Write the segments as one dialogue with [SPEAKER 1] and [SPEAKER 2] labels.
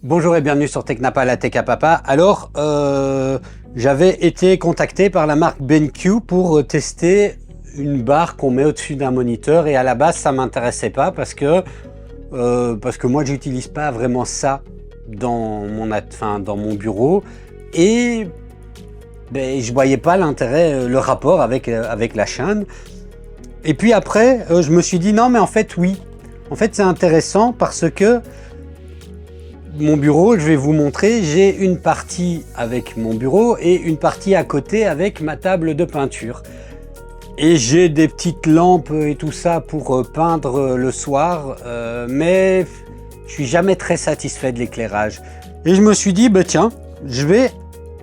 [SPEAKER 1] Bonjour et bienvenue sur Technapa, la Tech à Papa. Alors, j'avais été contacté par la marque BenQ pour tester une barre qu'on met au-dessus d'un moniteur et à la base ça m'intéressait pas parce que moi j'utilise pas vraiment ça dans mon bureau et je voyais pas l'intérêt, le rapport avec la chaîne. Et puis après, je me suis dit non mais en fait oui, en fait c'est intéressant parce que mon bureau, je vais vous montrer, j'ai une partie avec mon bureau et une partie à côté avec ma table de peinture. Et j'ai des petites lampes et tout ça pour peindre le soir, mais je suis jamais très satisfait de l'éclairage. Et je me suis dit, bah tiens, je vais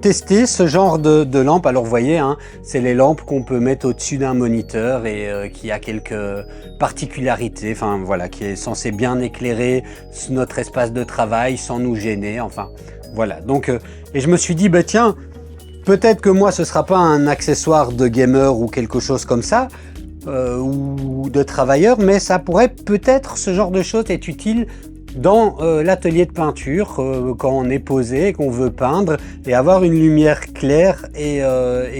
[SPEAKER 1] tester ce genre de lampe. Alors vous voyez, hein, c'est les lampes qu'on peut mettre au-dessus d'un moniteur et qui a quelques particularités, enfin voilà, qui est censé bien éclairer notre espace de travail sans nous gêner, enfin voilà. Donc, et je me suis dit, bah tiens, peut-être que moi ce sera pas un accessoire de gamer ou quelque chose comme ça, ou de travailleur, mais ça pourrait peut-être, ce genre de choses, être utile dans l'atelier de peinture quand on est posé, qu'on veut peindre et avoir une lumière claire et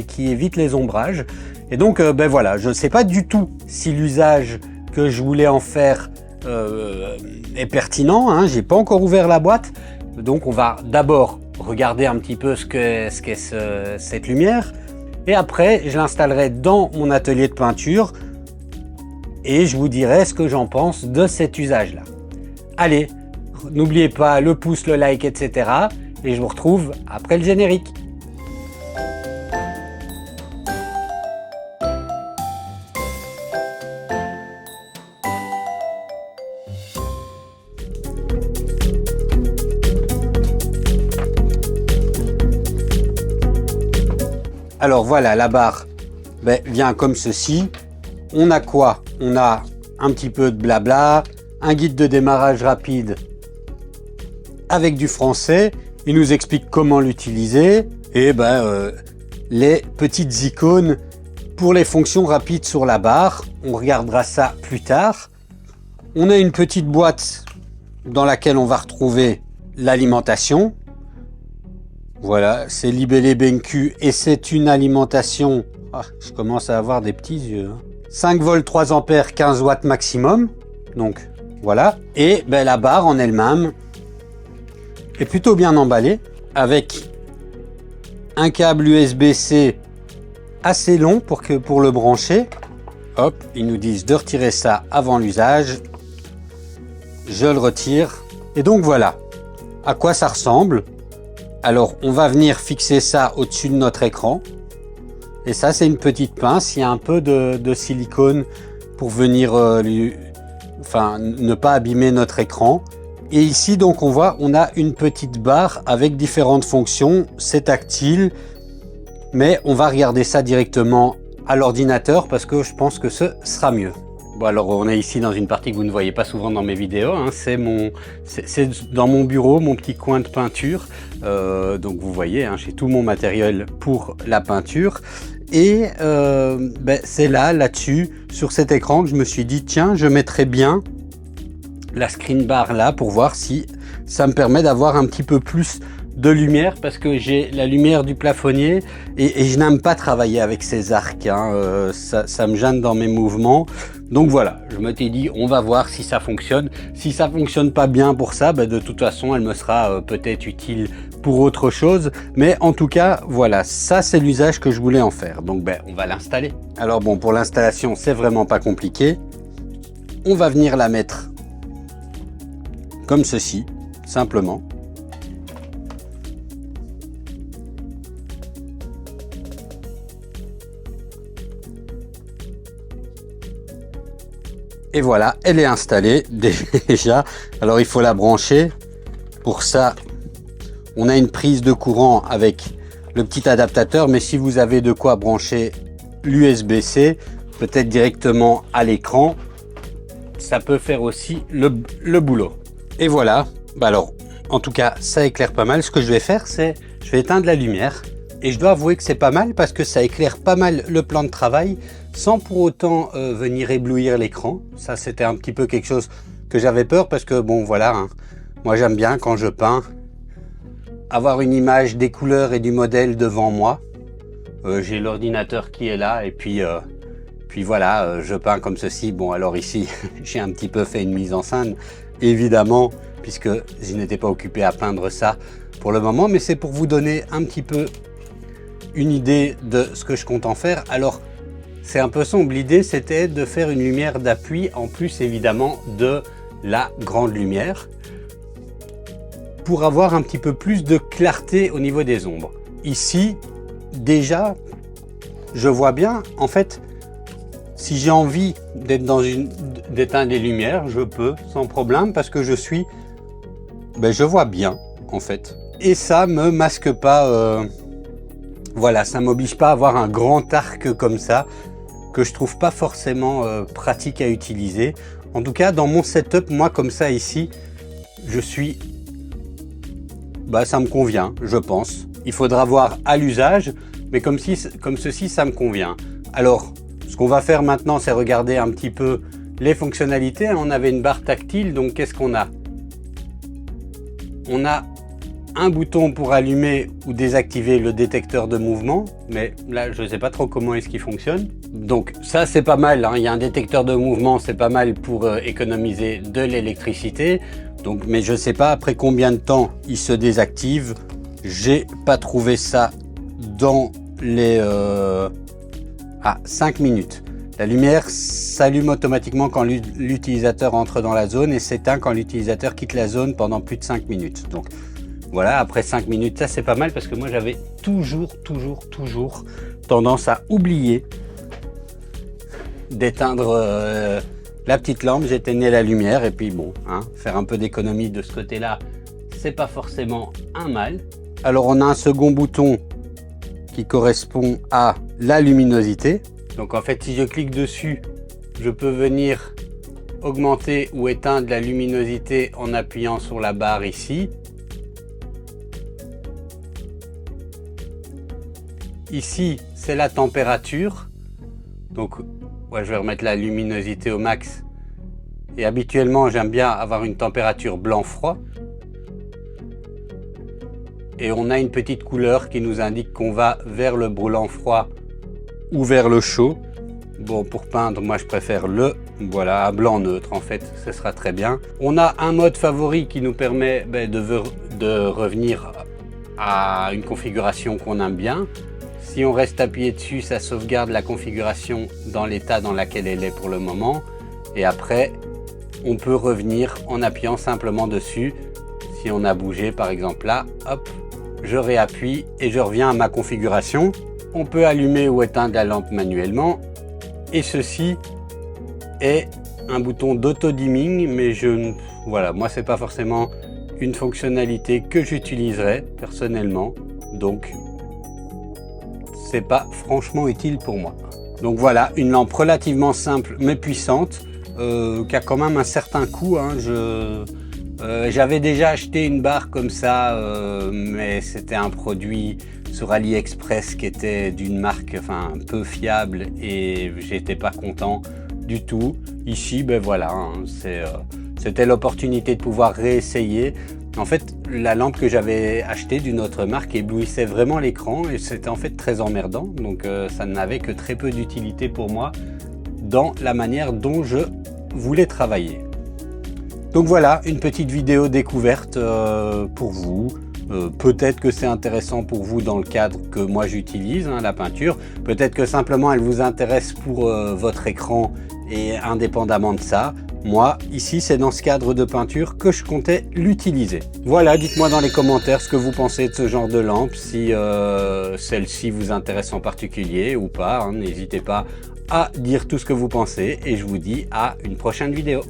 [SPEAKER 1] qui évite les ombrages. Et donc ben voilà, je ne sais pas du tout si l'usage que je voulais en faire est pertinent, hein. J'ai pas encore ouvert la boîte, donc on va d'abord regarder un petit peu ce qu'est cette lumière et après je l'installerai dans mon atelier de peinture et je vous dirai ce que j'en pense de cet usage là. Allez, n'oubliez pas le pouce, le like, etc. Et je vous retrouve après le générique. Alors voilà, la barre vient comme ceci. On a quoi? On a un petit peu de blabla, un guide de démarrage rapide avec du français, il nous explique comment l'utiliser et les petites icônes pour les fonctions rapides sur la barre, on regardera ça plus tard. On a une petite boîte dans laquelle on va retrouver l'alimentation. Voilà, c'est libellé BenQ et c'est une alimentation, je commence à avoir des petits yeux, hein. 5 volts 3 ampères 15 watts maximum, donc voilà, et la barre en elle-même est plutôt bien emballée avec un câble USB-C assez long pour le brancher. Hop, ils nous disent de retirer ça avant l'usage. Je le retire et donc voilà à quoi ça ressemble. Alors on va venir fixer ça au-dessus de notre écran et ça c'est une petite pince, il y a un peu de silicone pour venir ne pas abîmer notre écran. Et ici donc on voit, on a une petite barre avec différentes fonctions, c'est tactile, mais on va regarder ça directement à l'ordinateur parce que je pense que ce sera mieux. Bon alors on est ici dans une partie que vous ne voyez pas souvent dans mes vidéos, hein. C'est dans mon bureau, mon petit coin de peinture, donc vous voyez, hein, j'ai tout mon matériel pour la peinture. Et c'est là-dessus, sur cet écran que je me suis dit tiens, je mettrais bien la screen bar là pour voir si ça me permet d'avoir un petit peu plus de lumière parce que j'ai la lumière du plafonnier et je n'aime pas travailler avec ces arcs, hein, ça me gêne dans mes mouvements. Donc voilà, je m'étais dit on va voir si ça fonctionne. Si ça fonctionne pas bien pour ça, de toute façon elle me sera peut-être utile pour autre chose, mais en tout cas voilà, ça c'est l'usage que je voulais en faire. Donc on va l'installer. Alors bon, pour l'installation c'est vraiment pas compliqué, on va venir la mettre comme ceci, simplement. Et voilà, elle est installée déjà. Alors il faut la brancher. Pour ça, on a une prise de courant avec le petit adaptateur, mais si vous avez de quoi brancher l'USB-C, peut-être directement à l'écran, ça peut faire aussi le boulot. Et voilà, alors en tout cas ça éclaire pas mal. Ce que je vais faire, c'est je vais éteindre la lumière et je dois avouer que c'est pas mal parce que ça éclaire pas mal le plan de travail sans pour autant venir éblouir l'écran. Ça c'était un petit peu quelque chose que j'avais peur parce que bon voilà, hein, Moi j'aime bien quand je peins avoir une image des couleurs et du modèle devant moi. J'ai l'ordinateur qui est là et puis voilà, je peins comme ceci. Bon alors ici j'ai un petit peu fait une mise en scène évidemment puisque je n'étais pas occupé à peindre ça pour le moment, mais c'est pour vous donner un petit peu une idée de ce que je compte en faire. Alors c'est un peu sombre, l'idée c'était de faire une lumière d'appui en plus évidemment de la grande lumière pour avoir un petit peu plus de clarté au niveau des ombres. Ici déjà je vois bien en fait. Si j'ai envie d'éteindre les lumières, je peux sans problème parce que je vois bien en fait. Et ça me masque pas, voilà, ça m'oblige pas à avoir un grand arc comme ça que je trouve pas forcément pratique à utiliser. En tout cas, dans mon setup, moi comme ça ici, ça me convient, je pense. Il faudra voir à l'usage, mais comme ceci, ça me convient. Alors, ce qu'on va faire maintenant, c'est regarder un petit peu les fonctionnalités. On avait une barre tactile, donc qu'est-ce qu'on a? On a un bouton pour allumer ou désactiver le détecteur de mouvement, mais là, je ne sais pas trop comment est-ce qu'il fonctionne. Donc ça, c'est pas mal, hein. Il y a un détecteur de mouvement, c'est pas mal pour économiser de l'électricité. Donc, mais je ne sais pas après combien de temps il se désactive. J'ai pas trouvé ça dans les... 5 minutes. La lumière s'allume automatiquement quand l'utilisateur entre dans la zone et s'éteint quand l'utilisateur quitte la zone pendant plus de 5 minutes. Donc voilà, après 5 minutes, ça c'est pas mal parce que moi j'avais toujours tendance à oublier d'éteindre la petite lampe. J'éteignais la lumière et puis bon, hein, faire un peu d'économie de ce côté-là, c'est pas forcément un mal. Alors on a un second bouton qui correspond à la luminosité. Donc en fait, si je clique dessus, je peux venir augmenter ou éteindre la luminosité en appuyant sur la barre ici. Ici, c'est la température. Donc, ouais, je vais remettre la luminosité au max. Et habituellement, j'aime bien avoir une température blanc-froid. Et on a une petite couleur qui nous indique qu'on va vers le brûlant froid ou vers le chaud. Bon, pour peindre, moi je préfère le blanc neutre en fait, ce sera très bien. On a un mode favori qui nous permet de revenir à une configuration qu'on aime bien. Si on reste appuyé dessus, ça sauvegarde la configuration dans l'état dans lequel elle est pour le moment. Et après, on peut revenir en appuyant simplement dessus. Si on a bougé par exemple là, hop, je réappuie et je reviens à ma configuration. On peut allumer ou éteindre la lampe manuellement. Et ceci est un bouton d'auto-dimming, mais voilà, moi c'est pas forcément une fonctionnalité que j'utiliserai personnellement. Donc, c'est pas franchement utile pour moi. Donc voilà, une lampe relativement simple mais puissante, qui a quand même un certain coût, hein. J'avais déjà acheté une barre comme ça, mais c'était un produit sur AliExpress qui était d'une marque un peu fiable et j'étais pas content du tout. Ici, voilà, hein, c'était l'opportunité de pouvoir réessayer. En fait, la lampe que j'avais achetée d'une autre marque éblouissait vraiment l'écran et c'était en fait très emmerdant. Donc ça n'avait que très peu d'utilité pour moi dans la manière dont je voulais travailler. Donc voilà, une petite vidéo découverte pour vous. Peut-être que c'est intéressant pour vous dans le cadre que moi j'utilise, hein, la peinture. Peut-être que simplement elle vous intéresse pour votre écran et indépendamment de ça. Moi, ici, c'est dans ce cadre de peinture que je comptais l'utiliser. Voilà, dites-moi dans les commentaires ce que vous pensez de ce genre de lampe, si celle-ci vous intéresse en particulier ou pas, hein. N'hésitez pas à dire tout ce que vous pensez et je vous dis à une prochaine vidéo.